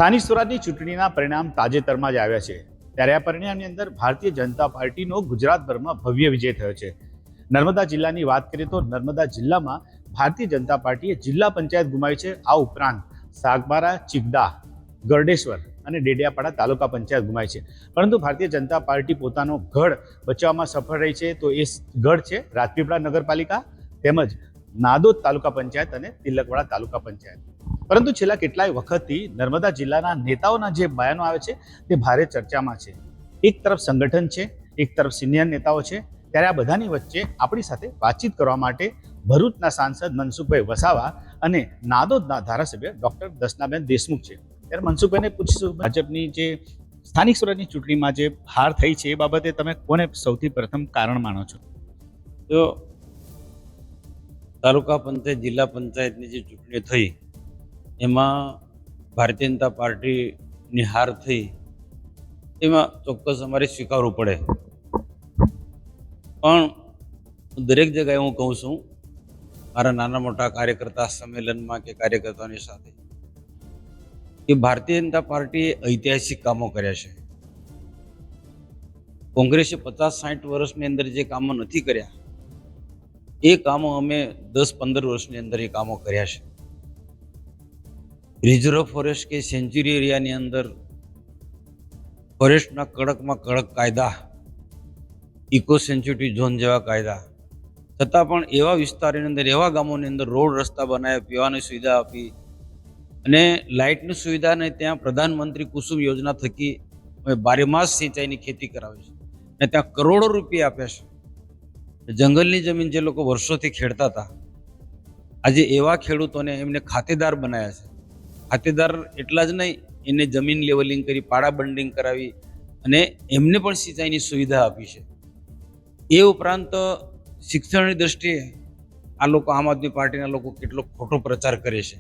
સ્થાનિક સ્વરાજની ચૂંટણીના પરિણામ તાજેતરમાં જ આવ્યા છે ત્યારે આ પરિણામની અંદર ભારતીય જનતા પાર્ટીનો ગુજરાતભરમાં ભવ્ય વિજય થયો છે। નર્મદા જિલ્લાની વાત કરીએ તો નર્મદા જિલ્લામાં ભારતીય જનતા પાર્ટીએ જિલ્લા પંચાયત ગુમાવી છે। આ ઉપરાંત સાગબારા, ચિગદા, ગરડેશ્વર અને ડેડિયાપાડા તાલુકા પંચાયત ગુમાવી છે, પરંતુ ભારતીય જનતા પાર્ટી પોતાનો ગઢ બચાવવામાં સફળ રહી છે। તો એ ગઢ છે રાજપીપળા નગરપાલિકા તેમજ નાદોદ તાલુકા પંચાયત અને તિલકવાડા તાલુકા પંચાયત। પરંતુ છેલ્લા કેટલાય વખતથી નર્મદા જિલ્લાના નેતાઓના જે બયાનો આવે છે તે ભારે ચર્ચામાં છે। એક તરફ સંગઠન છે, એક તરફ સિનિયર નેતાઓ છે, ત્યારે આ બધાની વચ્ચે આપણી સાથે વાતચીત કરવા માટે ભરૂચના સાંસદ મનસુખભાઈ વસાવા અને નાદોદના ધારાસભ્ય ડોક્ટર દર્શનાબેન દેશમુખ છે। ત્યારે મનસુખભાઈને પૂછીશું, ભાજપની જે સ્થાનિક સ્વરાજની ચૂંટણીમાં જે હાર થઈ છે એ બાબતે તમે કોને સૌથી પ્રથમ કારણ માનો છો? જો તાલુકા પંચાયત, જિલ્લા પંચાયતની જે ચૂંટણી થઈ એમાં ભારતીય જનતા પાર્ટીની હાર થઈ, એમાં ચોક્કસ અમારે સ્વીકારવું પડે। પણ દરેક જગ્યાએ હું કહું છું મારા નાના મોટા કાર્યકર્તા સંમેલનમાં કે કાર્યકર્તાઓની સાથે કે ભારતીય જનતા પાર્ટીએ ઐતિહાસિક કામો કર્યા છે। કોંગ્રેસે 50-60 વર્ષની અંદર જે કામો નથી કર્યા એ કામો અમે 10-15 વર્ષની અંદર એ કામો કર્યા છે। રિઝર્વ ફોરેસ્ટ કે સેન્ચુરી એરિયાની અંદર ફોરેસ્ટના કડકમાં કડક કાયદા, ઇકો સેન્સિટિવ ઝોન જેવા કાયદા, છતાં પણ એવા વિસ્તારોની અંદર, એવા ગામોની અંદર રોડ રસ્તા બનાવ્યા, પીવાની સુવિધા આપી અને લાઇટની સુવિધાને ત્યાં પ્રધાનમંત્રી કુસુમ યોજના થકી અમે 12 માસ સિંચાઈની ખેતી કરાવી છે અને ત્યાં કરોડો રૂપિયા આપ્યા છે। જંગલની જમીન જે લોકો વર્ષોથી ખેડતા હતા, આજે એવા ખેડૂતોને એમને ખાતેદાર બનાવ્યા છે। ખાતેદાર એટલા જ નહીં, એને જમીન લેવલિંગ કરી, પાડા બંડિંગ કરાવી અને એમને પણ સિંચાઈની સુવિધા આપી છે। એ ઉપરાંત શિક્ષણની દ્રષ્ટિએ આ લોકો, આમ આદમી પાર્ટીના લોકો કેટલો ખોટો પ્રચાર કરે છે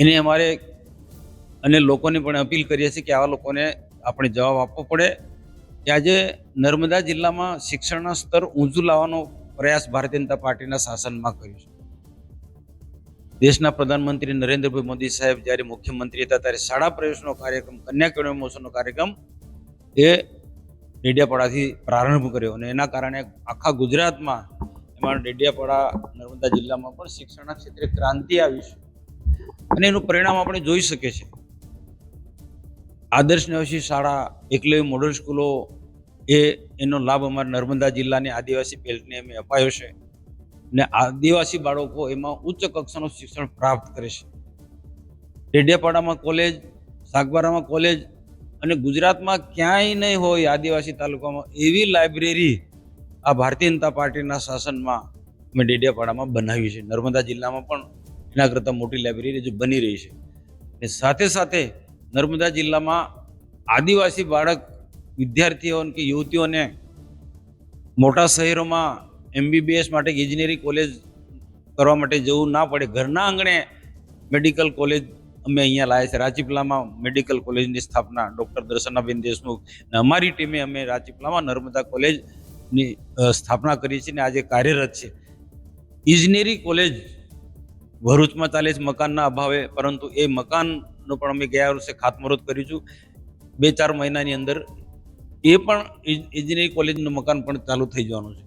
એને અમારે અને લોકોને પણ અપીલ કરીએ છીએ કે આવા લોકોને આપણે જવાબ આપવો પડે કે આજે નર્મદા જિલ્લામાં શિક્ષણના સ્તર ઊંચું લાવવાનો પ્રયાસ ભારતીય જનતા પાર્ટીના શાસનમાં કર્યો છે। દેશના પ્રધાનમંત્રી નરેન્દ્રભાઈ મોદી સાહેબ જ્યારે મુખ્યમંત્રી હતા ત્યારે શાળા પ્રવેશનો કાર્યક્રમ, કન્યા કેળવણી મહોત્સવનો કાર્યક્રમ એ ડેડિયાપાડાથી પ્રારંભ કર્યો અને એના કારણે આખા ગુજરાતમાં, એમાં ડેડિયાપાડા નર્મદા જિલ્લામાં પણ શિક્ષણના ક્ષેત્રે ક્રાંતિ આવી છે અને એનું પરિણામ આપણે જોઈ શકીએ છીએ। આદર્શ નેવસી શાળા, એકલવ્ય મોડલ સ્કૂલો, એનો લાભ અમારા નર્મદા જિલ્લાની આદિવાસી બેલ્ટને અમે અપાયો છે અને આદિવાસી બાળકો એમાં ઉચ્ચ કક્ષાનું શિક્ષણ પ્રાપ્ત કરે છે। ડેડિયાપાડામાં કોલેજ, સાગબારામાં કોલેજ અને ગુજરાતમાં ક્યાંય નહીં હોય આદિવાસી તાલુકામાં એવી લાઇબ્રેરી આ ભારતીય જનતા પાર્ટીના શાસનમાં અમે ડેડિયાપાડામાં બનાવી છે। નર્મદા જિલ્લામાં પણ એના કરતાં મોટી લાઇબ્રેરી જે બની રહી છે અને સાથે સાથે નર્મદા જિલ્લામાં આદિવાસી બાળક વિદ્યાર્થીઓ કે યુવતીઓને મોટા શહેરોમાં MBBS માટે એન્જિનિયરિંગ કોલેજ કરવા માટે જવું ના પડે, ઘરના આંગણે મેડિકલ કોલેજ અમે અહીંયા લાવ્યા છે। રાજપીપળામાં મેડિકલ કોલેજની સ્થાપના ડૉક્ટર દર્શનાબેન દેશમુખ અને અમારી ટીમે અમે રાજપીપળામાં નર્મદા કોલેજની સ્થાપના કરી છે અને આજે કાર્યરત છે। ઇજનેરી કોલેજ ભરૂચમાં ચાલે છે મકાનના અભાવે, પરંતુ એ મકાનનો પણ અમે ગયા વર્ષે ખાતમુહૂર્ત કરીશું 2-4 મહિનાની અંદર। એ પણ ઇજનેરી કોલેજનું મકાન પણ ચાલુ થઈ જવાનું છે।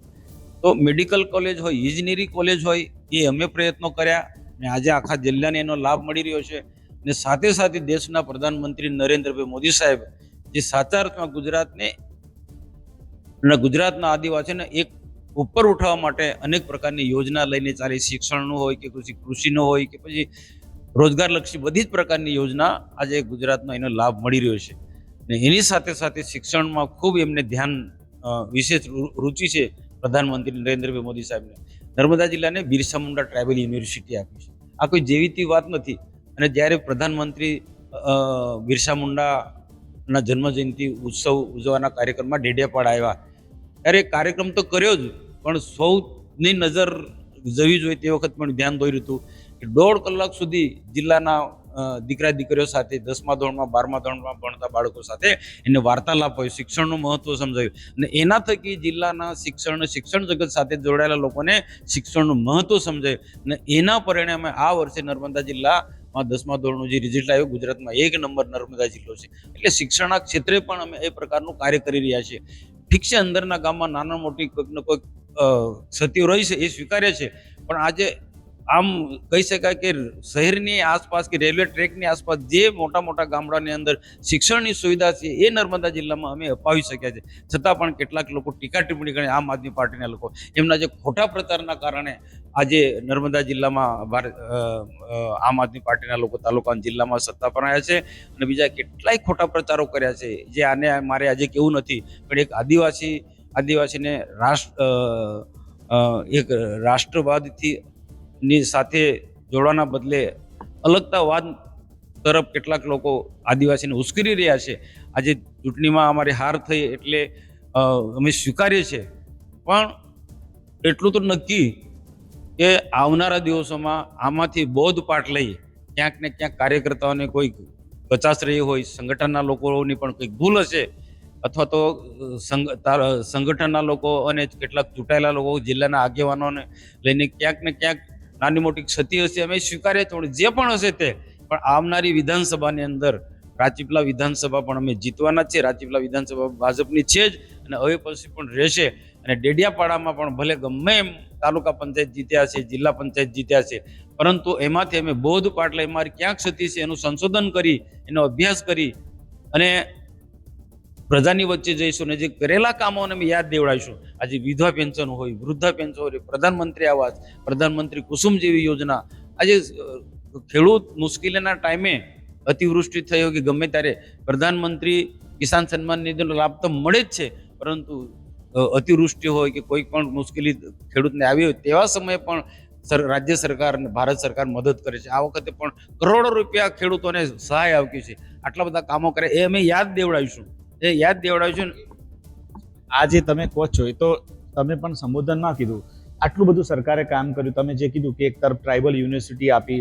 તો મેડિકલ કોલેજ હોય, ઇજનેરી કોલેજ હોય, એ અમે પ્રયત્નો કર્યા અને આજે આખા જિલ્લાને એનો લાભ મળી રહ્યો છે અને સાથે સાથે દેશના પ્રધાનમંત્રી નરેન્દ્રભાઈ મોદી સાહેબ જે સાચા અર્થમાં ગુજરાતને અને ગુજરાતના આદિવાસીને એક ઉપર ઉઠાવવા માટે અનેક પ્રકારની યોજના લઈને ચાલી, શિક્ષણનું હોય કે પછી કૃષિનો હોય કે પછી રોજગારલક્ષી બધી જ પ્રકારની યોજના આજે ગુજરાતનો એનો લાભ મળી રહ્યો છે અને એની સાથે સાથે શિક્ષણમાં ખૂબ એમને ધ્યાન, વિશેષ રુચિ છે પ્રધાનમંત્રી નરેન્દ્રભાઈ મોદી સાહેબને। નર્મદા જિલ્લાને બિરસા મુંડા ટ્રાઇબલ યુનિવર્સિટી આપી છે। આ કોઈ જેવીતી વાત નથી અને જ્યારે પ્રધાનમંત્રી બિરસા મુંડાના જન્મજયંતિ ઉત્સવ ઉજવવાના કાર્યક્રમમાં ડેડિયાપાડા આવ્યા ત્યારે કાર્યક્રમ તો કર્યો જ, પણ સૌની નજર જવી જોઈએ તે વખત પણ ધ્યાન દોર્યું હતું કે 1.5 કલાક સુધી જિલ્લાના દીકરા દીકરીઓ સાથે 10મા ધોરણમાં 12મા ધોરણમાં ભણતા બાળકો સાથે એને વાર્તાલાપ હોય, શિક્ષણનું મહત્વ સમજાવ્યું અને એના થકી જિલ્લાના શિક્ષણ જગત સાથે જોડાયેલા લોકોને શિક્ષણનું મહત્વ સમજાયું અને એના પરિણામે આ વર્ષે નર્મદા જિલ્લા 10મા ધોરણનું જે રિઝલ્ટ આવ્યું ગુજરાતમાં 1 નંબર નર્મદા જિલ્લો છે. એટલે શિક્ષણના ક્ષેત્રે પણ અમે એ પ્રકારનું કાર્ય કરી રહ્યા છીએ. ઠીક છે, અંદરના ગામમાં નાના મોટી કોઈક ને કોઈક ક્ષતિઓ રહી છે, એ સ્વીકાર્ય છે. પણ આજે આમ કહી શકાય કે શહેરની આસપાસ કે રેલવે ટ્રેકની આસપાસ જે મોટા મોટા ગામડાની અંદર શિક્ષણની સુવિધા છે એ નર્મદા જિલ્લામાં અમે અપાવી શક્યા છે. છતાં પણ કેટલાક લોકો ટીકા ટિપ્પણી કરે, આમ આદમી પાર્ટીના લોકો, એમના જે ખોટા પ્રચારના કારણે આજે નર્મદા જિલ્લામાં આમ આદમી પાર્ટીના લોકો તાલુકા જિલ્લામાં સત્તા પર આવ્યા છે અને બીજા કેટલાય ખોટા પ્રચારો કર્યા છે. જે આને મારે આજે કેવું નથી, પણ એક આદિવાસીને એક રાષ્ટ્રવાદથી ની સાથે જોડવાના બદલે અલગતાવાદ તરફ કેટલાક લોકો આદિવાસીને ઉશ્કેરી રહ્યા છે. આજે ચૂંટણીમાં અમારી હાર થઈ એટલે અમે સ્વીકારીએ છીએ, પણ એટલું તો નક્કી કે આવનારા દિવસોમાં આમાંથી બોધપાઠ લઈ ક્યાંક ને ક્યાંક કાર્યકર્તાઓને કોઈ કચાશ રહી હોય, સંગઠનના લોકોની પણ કંઈક ભૂલ હશે, અથવા તો સંગઠનના લોકો અને કેટલાક ચૂંટાયેલા લોકો જિલ્લાના આગેવાનોને લઈને ક્યાંક ને ક્યાંક નાની મોટી ક્ષતિ હશે, અમે સ્વીકારીએ છીએ. જે પણ હશે તે, પણ આવનારી વિધાનસભાની અંદર રાજપીપળા વિધાનસભા પણ અમે જીતવાના છે. રાજપીપળા વિધાનસભા ભાજપની છે જ અને હવે પછી પણ રહેશે. અને ડેડિયાપાડામાં પણ ભલે ગમે એમ તાલુકા પંચાયત જીત્યા છે, જિલ્લા પંચાયત જીત્યા છે, પરંતુ એમાંથી અમે બોધપાઠ લઈ અમારી ક્યાં ક્ષતિ છે એનું સંશોધન કરી, એનો અભ્યાસ કરી અને પ્રજાની વચ્ચે જઈશું અને જે કરેલા કામોને અમે યાદ દેવડાવીશું. આજે વિધવા પેન્શન હોય, વૃદ્ધા પેન્શન હોય, પ્રધાનમંત્રી આવાસ, પ્રધાનમંત્રી કુસુમ જેવી યોજના, આજે ખેડૂત મુશ્કેલીના ટાઈમે અતિવૃષ્ટિ થઈ હોય કે ગમે ત્યારે પ્રધાનમંત્રી કિસાન સન્માન નિધિનો લાભ તો મળે જ છે, પરંતુ અતિવૃષ્ટિ હોય કે કોઈ પણ મુશ્કેલી ખેડૂતને આવી હોય તેવા સમયે પણ રાજ્ય સરકાર અને ભારત સરકાર મદદ કરે છે. આ વખતે પણ કરોડો રૂપિયા ખેડૂતોને સહાય આપી છે. આટલા બધા કામો કરે એ અમે યાદ દેવડાવીશું. આજે તમે કહો છો એ તો તમે પણ સંબોધનમાં કીધું, આટલું બધું સરકારે કામ કર્યું. તમે જે કીધું કે એક તરફ ટ્રાઇબલ યુનિવર્સિટી આપી,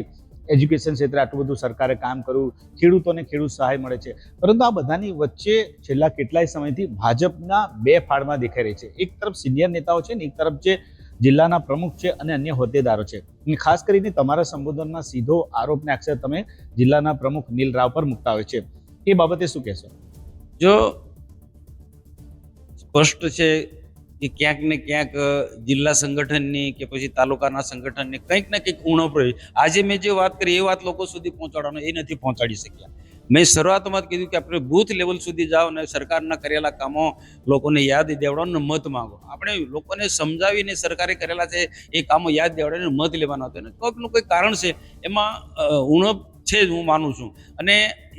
એજ્યુકેશન ક્ષેત્રે આટલું બધું સરકારે કામ કર્યું, ખેડૂતોને ખેડૂત સહાય મળે છે, પરંતુ આ બધાની વચ્ચે છેલ્લા કેટલાય સમયથી ભાજપના બે ફાળમાં દેખાઈ રહી છે. એક તરફ સિનિયર નેતાઓ છે ને એક તરફ જે જિલ્લાના પ્રમુખ છે અને અન્ય હોદ્દેદારો છે. ખાસ કરીને તમારા સંબોધનમાં સીધો આરોપ ને આક્ષેપ તમે જિલ્લાના પ્રમુખ નીલ રાવ પર મૂકતા હોય છે. એ બાબતે શું કહેશો? જો સ્પષ્ટ છે કે ક્યાંક ને ક્યાંક જિલ્લા સંગઠનની કે પછી તાલુકાના સંગઠનની કંઈક ને કંઈક ઉણપ રહી. આજે મેં જે વાત કરી એ વાત લોકો સુધી પહોંચાડવાનો એ નથી પહોંચાડી શક્યા. મેં શરૂઆતમાં કીધું કે આપણે બૂથ લેવલ સુધી જાઓ અને સરકારના કરેલા કામો લોકોને યાદ દેવડાવવાનો, મત માંગો. આપણે લોકોને સમજાવીને સરકારે કરેલા છે એ કામો યાદ દેવડાવીને મત લેવાના હતા. કોઈકનું કોઈ કારણ છે એમાં ઉણપ છે જ, હું માનું છું. અને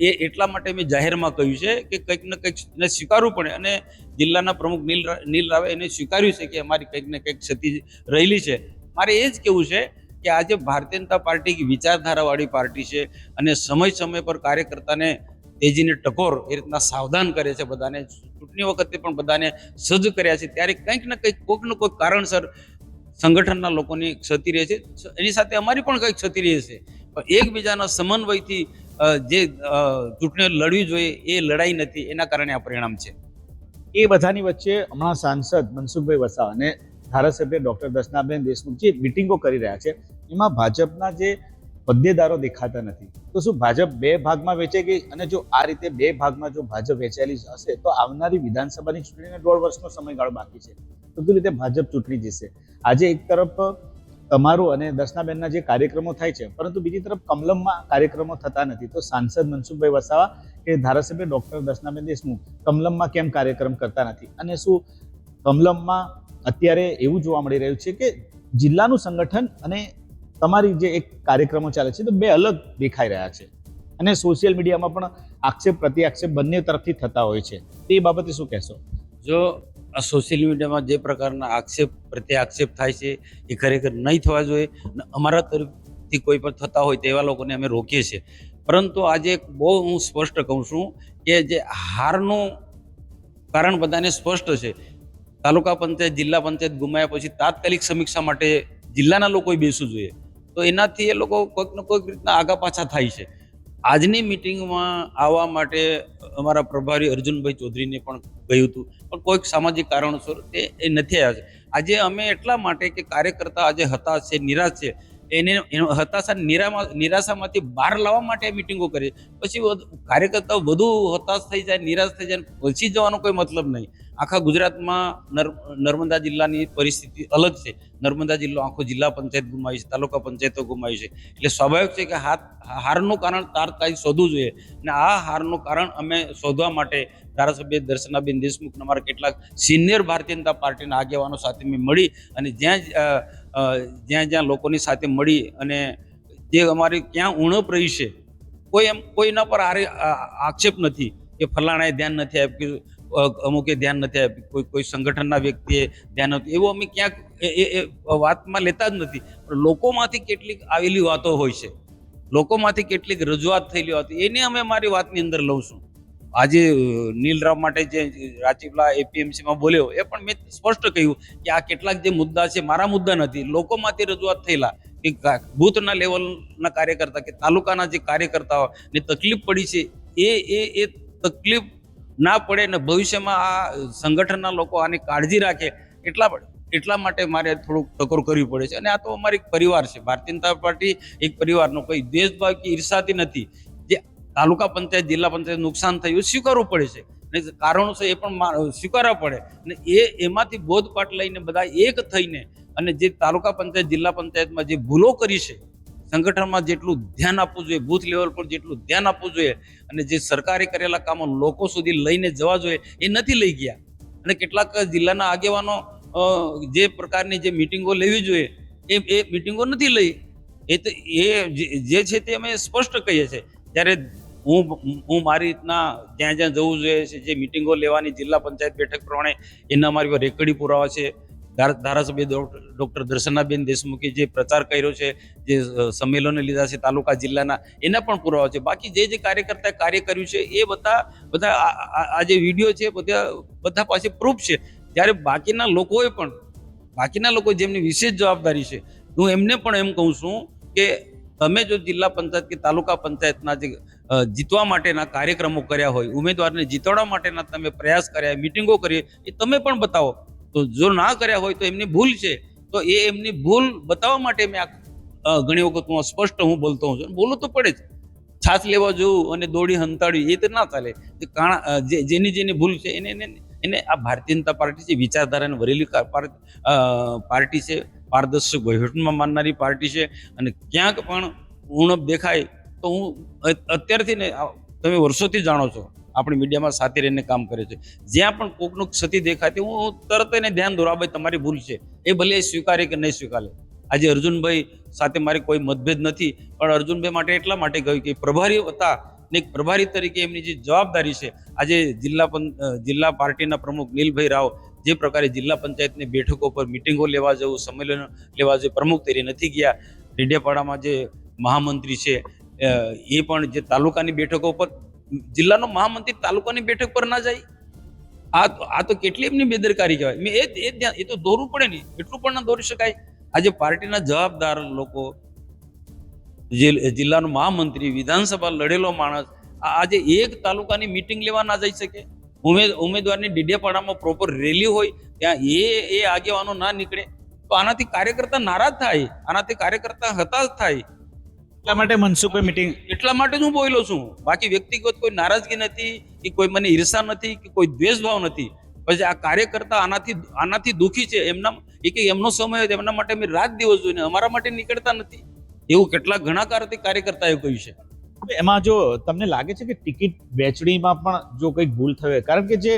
એ એટલા માટે મેં જાહેરમાં કહ્યું છે કે કંઈક ને કંઈક એને સ્વીકારવું પડે. અને જિલ્લાના પ્રમુખ નીલ રાવે એને સ્વીકાર્યું છે કે અમારી કંઈક ને કંઈક ક્ષતિ રહેલી છે. મારે એ જ કહેવું છે કે આજે ભારતીય જનતા પાર્ટી વિચારધારાવાળી પાર્ટી છે અને સમય પર કાર્યકર્તાને તેજીને ટકોર એ રીતના સાવધાન કરે છે. બધાને ચૂંટણી વખતે પણ બધાને સજ્જ કર્યા છે. ત્યારે કંઈક ને કંઈક કોઈક ને કોઈક કારણસર સંગઠનના લોકોની ક્ષતિ રહે છે, એની સાથે અમારી પણ કંઈક ક્ષતિ રહે છે. પણ એકબીજાના સમન્વયથી જે ચૂંટણીઓ લડવી જોઈએ એ લડાઈ નથી, એના કારણે આ પરિણામ છે. એ બધાની વચ્ચે હમણાં સાંસદ મનસુખભાઈ વસાવા અને ધારાસભ્ય ડોક્ટર દર્શનાબેન દેશમુખ જે મિટિંગો કરી રહ્યા છે એમાં ભાજપના જે હોદ્દેદારો દેખાતા નથી. તો શું ભાજપ બે ભાગમાં વેચાઈ ગઈ? અને જો આ રીતે બે ભાગમાં જો ભાજપ વેચાયેલી હશે તો આવનારી વિધાનસભાની ચૂંટણીને 1.5 વર્ષનો સમયગાળો બાકી છે, તો કેવી રીતે ભાજપ ચૂંટણી જીતશે? આજે એક તરફ તમારું અને દર્શનાબેનના જે કાર્યક્રમો થાય છે, પરંતુ બીજી તરફ કમલમમાં કાર્યક્રમો થતા નથી. તો સાંસદ મનસુખભાઈ વસાવા કે ધારાસભ્ય ડોક્ટર દર્શનાબેન દેશમુખ કમલમમાં કેમ કાર્યક્રમ કરતા નથી? અને શું કમલમમાં અત્યારે એવું જોવા મળી રહ્યું છે કે જિલ્લાનું સંગઠન અને તમારી જે એક કાર્યક્રમો ચાલે છે તો બે અલગ દેખાઈ રહ્યા છે અને સોશિયલ મીડિયામાં પણ આક્ષેપ પ્રત્યાક્ષેપ બંને તરફથી થતા હોય છે. તે બાબતે શું કહેશો? જો આ સોશિયલ મીડિયામાં જે પ્રકારના આક્ષેપ પ્રત્યાક્ષેપ થાય છે એ ખરેખર નહીં થવા જોઈએ. અમારા તરફથી કોઈ પણ થતા હોય તેવા લોકોને અમે રોકીએ છીએ. પરંતુ આજે બહુ હું સ્પષ્ટ કહું છું કે જે હારનું કારણ બધાને સ્પષ્ટ છે. તાલુકા પંચાયત, જિલ્લા પંચાયત ગુમાયા પછી તાત્કાલિક સમીક્ષા માટે જિલ્લાના લોકોએ બેસવું જોઈએ. તો એનાથી એ લોકો કોઈક ને કોઈક રીતના આગા પાછા થાય છે. આજની મિટિંગમાં આવવા માટે અમારા પ્રભારી અર્જુનભાઈ ચૌધરીને પણ કહ્યું હતું, પણ કોઈક સામાજિક કારણોસર એ નથી આવ્યા છે. આજે અમે એટલા માટે કે કાર્યકર્તા આજે હતાશ છે, નિરાશ છે, એનો હતાશા નિરાશામાંથી બહાર લાવવા માટે મિટિંગો કરે. પછી કાર્યકર્તાઓ વધુ હતાશ થઈ જાય, નિરાશ થઈ જાય, પછી જવાનો કોઈ મતલબ નહીં. આખા ગુજરાતમાં નર્મદા જિલ્લાની પરિસ્થિતિ અલગ છે. નર્મદા જિલ્લો આખો જિલ્લા પંચાયત ગુમાવી છે, તાલુકા પંચાયતો ગુમાવી છે. એટલે સ્વાભાવિક છે કે હારનું કારણ તાત્કાલિક શોધવું જોઈએ. અને આ હારનું કારણ અમે શોધવા માટે ધારાસભ્ય દર્શનાબેન દેશમુખ અમારા કેટલાક સિનિયર ભારતીય જનતા પાર્ટીના આગેવાનો સાથે મેં મળી અને જ્યાં લોકોની સાથે મળી અને જે અમારી ક્યાં ઉણપ રહી છે, કોઈના પર આક્ષેપ નથી કે ફલાણાએ ધ્યાન નથી આપ્યું, અમુકે ધ્યાન નથી આપ્યું, કોઈ સંગઠનના વ્યક્તિએ ધ્યાન નથી, એવું અમે ક્યાંક એ વાતમાં લેતા જ નથી. પણ લોકોમાંથી કેટલીક આવેલી વાતો હોય છે, લોકોમાંથી કેટલીક રજૂઆત થયેલી હતી, એને અમે મારી વાતની અંદર લઉં છું. આજે નીલરાવ માટે જે રાજપીપળા એપીએમસીમાં બોલ્યો એ પણ મેં સ્પષ્ટ કહ્યું કે આ કેટલાક જે મુદ્દા છે મારા મુદ્દા નથી, લોકોમાંથી રજૂઆત થયેલા કે બૂથના લેવલના કાર્યકર્તા કે તાલુકાના જે કાર્યકર્તાઓ ને તકલીફ પડી છે એ તકલીફ ના પડે ને ભવિષ્યમાં આ સંગઠનના લોકો આની કાળજી રાખે એટલા માટે મારે થોડુંક ટકોર કરવી પડે છે. અને આ તો અમારી એક પરિવાર છે, ભારતીય જનતા પાર્ટી એક પરિવારનો કોઈ દ્વેષભાવ કે ઈર્ષાથી નથી. જે તાલુકા પંચાયત જિલ્લા પંચાયત નુકસાન થયું સ્વીકારવું પડે છે અને કારણો છે એ પણ સ્વીકારવા પડે અને એમાંથી બોધપાઠ લઈને બધા એક થઈને અને જે તાલુકા પંચાયત જિલ્લા પંચાયતમાં જે ભૂલો કરી છે, સંગઠનમાં જેટલું ધ્યાન આપવું જોઈએ, બૂથ લેવલ પર જેટલું ધ્યાન આપવું જોઈએ અને જે સરકારે કરેલા કામો લોકો સુધી લઈને જવા જોઈએ એ નથી લઈ ગયા. અને કેટલાક જિલ્લાના આગેવાનો જે પ્રકારની જે મિટિંગો લેવી જોઈએ એ મિટિંગો નથી લઈ. એ જે છે તે અમે સ્પષ્ટ કહીએ છીએ. જ્યારે હું મારી રીતના જ્યાં જવું જોઈએ છે, જે મિટિંગો લેવાની જિલ્લા પંચાયત બેઠક પ્રમાણે એના અમારી રેકડી પુરાવા છે. ધારાસભ્ય ડોક્ટર દર્શનાબેન દેશમુખે જે પ્રચાર કર્યો છે, જે સંમેલનો લીધા છે તાલુકા જિલ્લાના, એના પણ પુરાવા છે. બાકી જે કાર્યકર્તાએ કાર્ય કર્યું છે એ બધા આ જે વિડીયો છે બધા પાસે પ્રૂફ છે. જ્યારે બાકીના લોકો જેમની વિશેષ જવાબદારી છે, હું એમને પણ એમ કહું છું કે તમે જો જિલ્લા પંચાયત કે તાલુકા પંચાયતના જે જીતવા માટેના કાર્યક્રમો કર્યા હોય, ઉમેદવારને જીતાડવા માટેના તમે પ્રયાસ કર્યા, મિટિંગો કરી, એ તમે પણ બતાવો. તો જો ના કર્યા હોય તો એમની ભૂલ છે, તો એમની ભૂલ બતાવવા માટે મેં ઘણી વખત સ્પષ્ટ બોલતો હોઉં છું. બોલવું તો પડે જ. છાસ લેવા જવું અને દોડી હંતાડવી એ તો ના ચાલે. જેની ભૂલ છે એને આ ભારતીય જનતા પાર્ટી છે, વિચારધારાને વરેલી પાર્ટી છે, પારદર્શક વહીવટમાં માનનારી પાર્ટી છે. અને ક્યાંક પણ ઉણપ દેખાય તો હું અત્યારથી ને તમે વર્ષોથી જાણો છો, આપણી મીડિયામાં સાથે રહીને કામ કરે છે, જ્યાં પણ કોકનું ક્ષતિ દેખાતી હું તરત એને ધ્યાન દોરા, ભાઈ તમારી ભૂલ છે, એ ભલે સ્વીકારે કે નહીં સ્વીકારે. આજે અર્જુનભાઈ સાથે મારી કોઈ મતભેદ નથી, પણ અર્જુનભાઈ માટે એટલા માટે કહ્યું કે પ્રભારી હતા ને એક પ્રભારી તરીકે એમની જે જવાબદારી છે, આજે જિલ્લા પાર્ટીના પ્રમુખ નીલભાઈ રાવ જે પ્રકારે જિલ્લા પંચાયતની બેઠકો પર મિટિંગો લેવા જવું, સંમેલનો લેવા જવું, પ્રમુખ તરીકે નથી ગયા. ડેડિયાપાડામાં જે મહામંત્રી છે એ પણ જે તાલુકાની બેઠકો પર, જિલ્લાનો મહામંત્રી તાલુકાની બેઠક પર ના જાય, આ તો કેટલી એમની બેદરકારી કહેવાય. મેં એ તો દોરવું પડે ને, એટલું પણ ના દોરી શકાય. આજે પાર્ટીના જવાબદાર લોકો, જિલ્લાનો મહામંત્રી, વિધાનસભા લડેલો માણસ આજે એક તાલુકાની મિટિંગ લેવા ના જઈ શકે. ઉમેદવારની ડેડિયાપાડામાં પ્રોપર રેલી હોય ત્યાં એ આગેવાનો ના નીકળે તો આનાથી કાર્યકર્તા નારાજ થાય, આનાથી કાર્યકર્તા હતાશ થાય. એટલા માટે મનસુખભાઈ મિટિંગ, એટલા માટે જ હું બોલ્યો છું. બાકી વ્યક્તિગત કોઈ નારાજગી નથી કે કોઈ મને ઈર્ષા નથી કે કોઈ દ્વેષભાવ નથી. પછી આ કાર્યકર્તા આનાથી દુઃખી છે. એમનો સમય હોય એમના માટે અમે રાત દિવસ જોઈને અમારા માટે નીકળતા નથી, એવું કેટલાક ઘણા કાર્યકર્તાએ કહ્યું છે. એમાં જો તમને લાગે છે કે ટિકિટ વહેંચણીમાં પણ જો કંઈક ભૂલ થઈ હોય, કારણ કે જે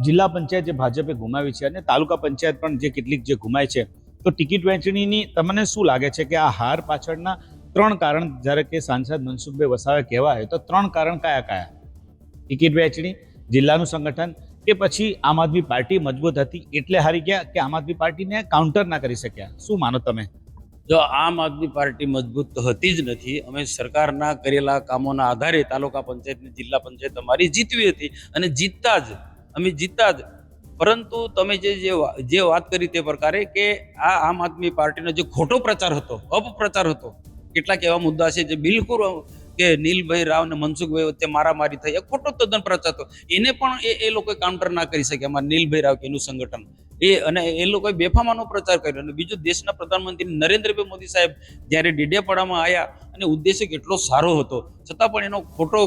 જિલ્લા પંચાયત જે ભાજપે ગુમાવી છે અને તાલુકા પંચાયત પણ જે કેટલીક જે ગુમાય છે, તો ટિકિટ વહેંચણીની તમને શું લાગે છે કે આ હાર પાછળના 3 કારણ, જ્યારે કે સાંસદ મનસુખભાઈ વસાવે કહેવાય તો 3 કારણ કયા? ટિકિટ વહેંચણી, જિલ્લાનું સંગઠન, કે પછી આમ આદમી પાર્ટી મજબૂત હતી એટલે હારી ગયા, કે આમ આદમી પાર્ટીને કાઉન્ટર ના કરી શક્યા? શું માનો તમે? જો આમ આદમી પાર્ટી મજબૂત તો હતી જ નથી. અમે સરકારના કરેલા કામોના આધારે તાલુકા પંચાયત ને જિલ્લા પંચાયત અમારી જીતવી હતી અને જીતતા જ. પરંતુ તમે જે વાત કરી તે પ્રકારે કે આ આમ આદમી પાર્ટીનો જે ખોટો પ્રચાર હતો, અપપ્રચાર હતો, કેટલાક એવા મુદ્દા છે જે બિલકુલ કે નીલભાઈ રાવ ને મનસુખભાઈ વચ્ચે મારામારી થઈ, એ ખોટો તદ્દન પ્રચાર હતો. એને પણ એ લોકો કાઉન્ટર ના કરી શકે. અમારા નીલભાઈ રાવ કે એનું સંગઠન અને એ લોકોએ બેફામાનો પ્રચાર કર્યો. અને બીજું, દેશના પ્રધાનમંત્રી નરેન્દ્રભાઈ મોદી સાહેબ જ્યારે ડેડિયાપાડામાં આવ્યા અને ઉદ્દેશ્ય કેટલો સારો હતો, છતાં પણ એનો ખોટો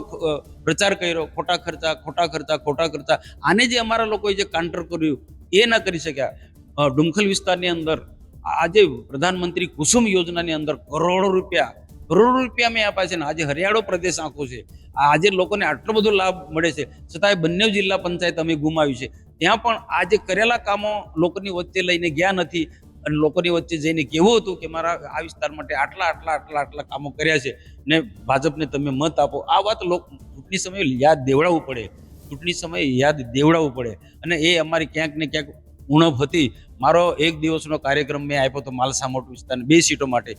પ્રચાર કર્યો. ખોટા ખર્ચા. આને જે અમારા લોકોએ જે કાઉન્ટર કર્યું એ ના કરી શક્યા. ડુમખલ વિસ્તારની અંદર આજે પ્રધાનમંત્રી કુસુમ યોજનાની અંદર કરોડો રૂપિયા મેં આપ્યા છે ને આજે હરિયાળો પ્રદેશ આખો છે. આજે લોકોને આટલો બધો લાભ મળે છે, છતાંય બંને જિલ્લા પંચાયત અમે ગુમાવી છે. ત્યાં પણ આજે કરેલા કામો લોકોની વચ્ચે લઈને ગયા નથી અને લોકોની વચ્ચે જઈને કેવું હતું કે મારા આ વિસ્તાર માટે આટલા કામો કર્યા છે ને ભાજપને તમે મત આપો. આ વાત ચૂંટણી સમયે યાદ દેવડાવવું પડે અને એ અમારી ક્યાંક ને ક્યાંક ઉણપ હતી. મારો એક દિવસનો કાર્યક્રમ મેં આપ્યો હતો માલસામોટ વિસ્તારની 2 સીટો માટે.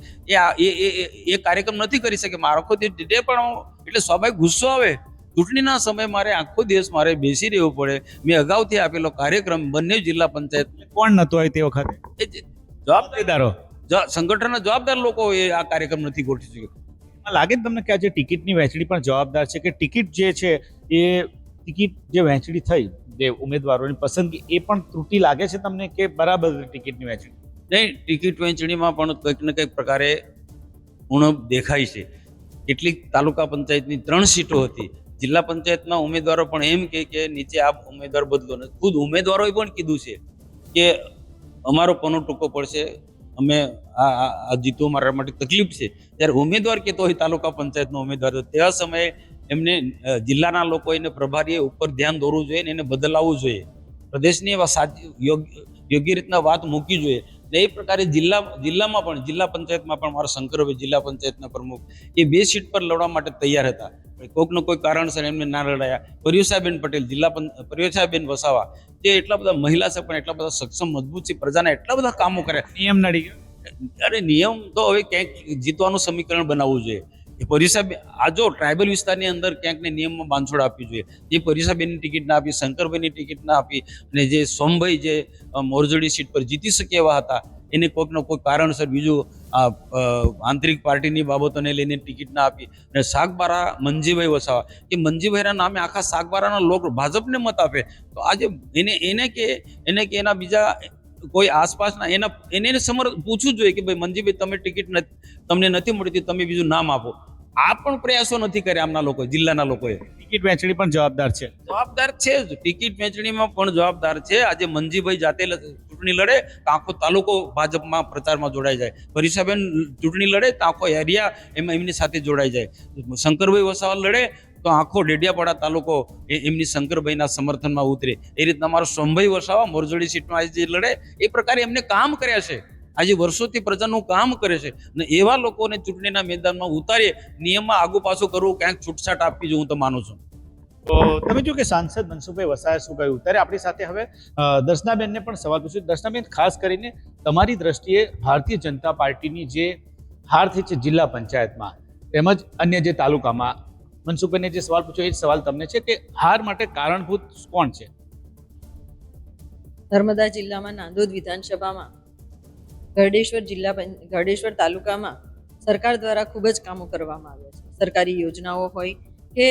એ કાર્યક્રમ નથી કરી શકે. મારો આખો દિવસ પણ એટલે સ્વાભાવિક ગુસ્સો આવે. ચૂંટણીના સમયે મારે આખો દિવસ બેસી રહેવું પડે. મેં અગાઉથી આપેલો કાર્યક્રમ બંને જિલ્લા પંચાયત કોણ નતો હોય તે વખતે? જવાબદારો, સંગઠનના જવાબદાર લોકો એ આ કાર્યક્રમ નથી ગોઠવી શક્યો. લાગે છે તમને કે આજે ટિકિટની વહેંચણી પણ જવાબદાર છે કે ટિકિટ જે છે એ ટિકિટ જે વહેંચણી થઈ, જે ઉમેદવારોની પસંદગી, એ પણ ત્રુટી લાગે છે તમને કે બરાબર ટિકિટની વહેંચણી? નહીં, ટિકિટ વહેંચણીમાં પણ કંઈક ને કંઈક પ્રકારે ઉણપ દેખાય છે. કેટલીક તાલુકા પંચાયતની 3 સીટો હતી. જિલ્લા પંચાયતના ઉમેદવારો પણ એમ કે નીચે આ ઉમેદવાર બદલો ને ખુદ ઉમેદવારોએ પણ કીધું છે કે અમારો પનો ટૂંકો પડશે, અમે આ જીતવું મારા માટે તકલીફ છે. જ્યારે ઉમેદવાર કહેતો હોય તાલુકા પંચાયતનો ઉમેદવાર, તેવા સમયે એમને જિલ્લાના લોકો એને પ્રભારીએ ઉપર ધ્યાન દોરવું જોઈએ ને એને બદલાવવું જોઈએ. પ્રદેશની એવા સાચી યોગ્ય રીતના વાત મૂકવી જોઈએ. ને એ પ્રકારે જિલ્લામાં પણ જિલ્લા પંચાયતમાં પણ મારા શંકરભાઈ જિલ્લા પંચાયતના પ્રમુખ એ 2 સીટ પર લડવા માટે તૈયાર હતા. કોઈકનો કોઈ કારણસર એમને ના લડાયા. પર્યુષાબેન પટેલ, પર્યુષાબેન વસાવા, જે એટલા બધા મહિલા છે પણ એટલા બધા સક્ષમ, મજબૂત છે, પ્રજાના એટલા બધા કામો કર્યા. નિયમ નડી ગયો. અરે નિયમ તો હવે ક્યાંક જીતવાનું સમીકરણ બનાવવું જોઈએ. એ પર્યુષાબેન આ જો ટ્રાઇબલ વિસ્તારની અંદર ક્યાંક ને નિયમમાં બાંધછોડ આપવી જોઈએ. જે પર્યુષાબેનની ટિકિટ ના આપી, શંકરભાઈની ટિકિટ ના આપી અને જે સોમભાઈ જે મોરજોડી સીટ પર જીતી શકે એવા હતા, એને કોઈકનો કોઈ કારણસર બીજું આંતરિક પાર્ટીની બાબતોને લઈને ટિકિટ ના આપી. અને શાકબારા મંજીભાઈ વસાવા, કે મંજીભાઈના નામે આખા શાકબારાના લોકો ભાજપને મત આપે, તો આજે એને કે એના બીજા કોઈ આસપાસના એને પૂછવું જોઈએ કે ભાઈ મંજીભાઈ તમે ટિકિટ તમને નથી મળતી, તમે બીજું નામ આપો. આ પણ પ્રયાસો નથી કર્યા આમના લોકો, જિલ્લાના લોકોએ. ટિકિટ વહેંચણી પણ જવાબદાર છે. જવાબદાર છે જ, ટિકિટ વહેંચણીમાં પણ જવાબદાર છે. આજે મંજીભાઈ જાતે ચૂંટણી લડે તો આખો તાલુકો ભાજપમાં પ્રચારમાં જોડાઈ જાય. પરીક્ષાબેન ચૂંટણી લડે તો આખો એરિયા એમની સાથે જોડાઈ જાય. શંકરભાઈ વસાવા લડે તો આખો ડેડિયાપાડા તાલુકો એમની શંકરભાઈના સમર્થનમાં ઉતરે. એ રીતના અમારો સોમભાઈ વસાવા મોરજોડી સીટમાં આજે લડે, એ પ્રકારે એમને કામ કર્યા છે. આજે વર્ષોથી પ્રજાનું કામ કરે છે અને એવા લોકોને ચૂંટણીના મેદાનમાં ઉતારીએ, નિયમમાં આગુ પાછું કરવું, ક્યાંક છૂટછાટ આપવી જોઈએ, હું તો માનું છું. તો તમે જો કે સાંસદ મનસુખભાઈ વસાવાએ શું કહ્યું, ત્યારે આપણી સાથે હવે દર્શનાબેનને પણ સવાલ પૂછ્યું. દર્શનાબેન, ખાસ કરીને તમારી દ્રષ્ટિએ ભારતીય જનતા પાર્ટીની જે હાર થઈ છે જિલ્લા પંચાયતમાં તેમજ અન્ય જે તાલુકામાં, મનસુખભાઈને જે સવાલ પૂછ્યો એ સવાલ તમને છે કે હાર માટે કારણભૂત કોણ છે? નર્મદા જિલ્લામાં નાંદોદ વિધાનસભામાં ગરડેશ્વર તાલુકામાં સરકાર દ્વારા ખૂબ જ કામો કરવામાં આવ્યા છે. સરકારી યોજનાઓ હોય કે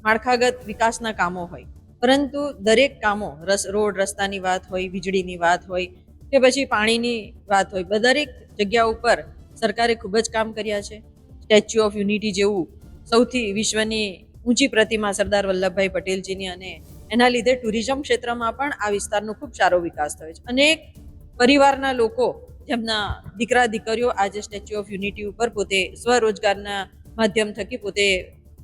માળખાગત વિકાસના કામો હોય, પરંતુ દરેક કામો, રોડ રસ્તાની વાત હોય, વીજળીની વાત હોય કે પછી પાણીની વાત હોય, દરેક જગ્યા ઉપર સરકારે ખૂબ જ કામ કર્યા છે. સ્ટેચ્યુ ઓફ યુનિટી જેવું સૌથી વિશ્વની ઊંચી પ્રતિમા સરદાર વલ્લભભાઈ પટેલજીની, અને એના લીધે ટુરિઝમ ક્ષેત્રમાં પણ આ વિસ્તારનો ખૂબ સારો વિકાસ થયો છે. અનેક પરિવારના લોકો જેમના દીકરા દીકરીઓ આજે સ્ટેચ્યુ ઓફ યુનિટી ઉપર પોતે સ્વરોજગારના માધ્યમ થકી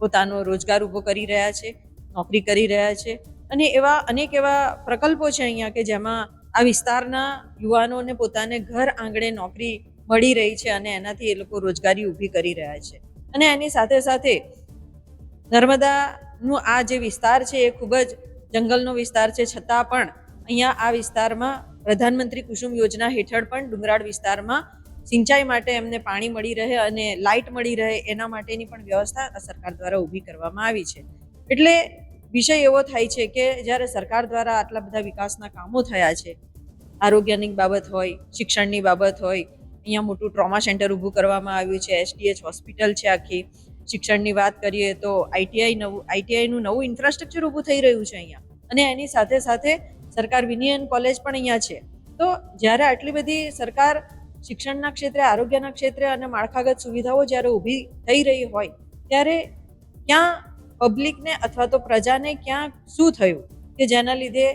પોતાનો રોજગાર ઊભો કરી રહ્યા છે, નોકરી કરી રહ્યા છે. અને અનેક એવા પ્રકલ્પો છે અહીંયા કે જેમાં આ વિસ્તારના યુવાનોને પોતાને ઘર આંગણે નોકરી મળી રહી છે અને એનાથી એ લોકો રોજગારી ઊભી કરી રહ્યા છે. અને એની સાથે સાથે નર્મદાનું આ જે વિસ્તાર છે એ ખૂબ જ જંગલનો વિસ્તાર છે, છતાં પણ અહીંયા આ વિસ્તારમાં પ્રધાનમંત્રી કુસુમ યોજના હેઠળ પણ ડુંગરાળ વિસ્તારમાં સિંચાઈ માટે એમને પાણી મળી રહે અને લાઇટ મળી રહે એના માટેની પણ વ્યવસ્થા સરકાર દ્વારા ઊભી કરવામાં આવી છે. એટલે વિષય એવો થાય છે કે જ્યારે સરકાર દ્વારા આટલા બધા વિકાસના કામો થયા છે, આરોગ્યની બાબત હોય, શિક્ષણની બાબત હોય, અહીંયા મોટું ટ્રોમા સેન્ટર ઊભું કરવામાં આવ્યું છે, STH હોસ્પિટલ છે આખી. શિક્ષણની વાત કરીએ તો આઈટીઆઈનું નવું ઇન્ફ્રાસ્ટ્રક્ચર ઊભું થઈ રહ્યું છે અહીંયા. અને એની સાથે સાથે સરકાર વિનયન કોલેજ પણ અહીંયા છે. તો જ્યારે આટલી બધી સરકાર શિક્ષણના ક્ષેત્રે, આરોગ્યના ક્ષેત્રે અને માળખાગત સુવિધાઓ જ્યારે ઊભી થઈ રહી હોય ત્યારે ક્યાં પબ્લિકને અથવા તો પ્રજાને ક્યાં શું થયું કે જેના લીધે